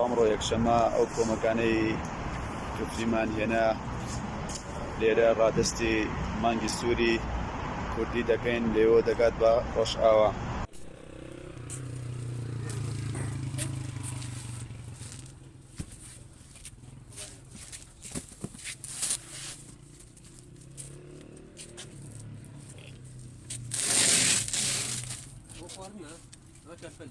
ئەمڕۆ یەکشەمە ئەو کۆمەکانەی کفریمان هێنا لێرە ڕادستی مانگی سووری کوردی دەکەین لێوە دەگات بە ڕۆژئاوا. وفرنا ما كفل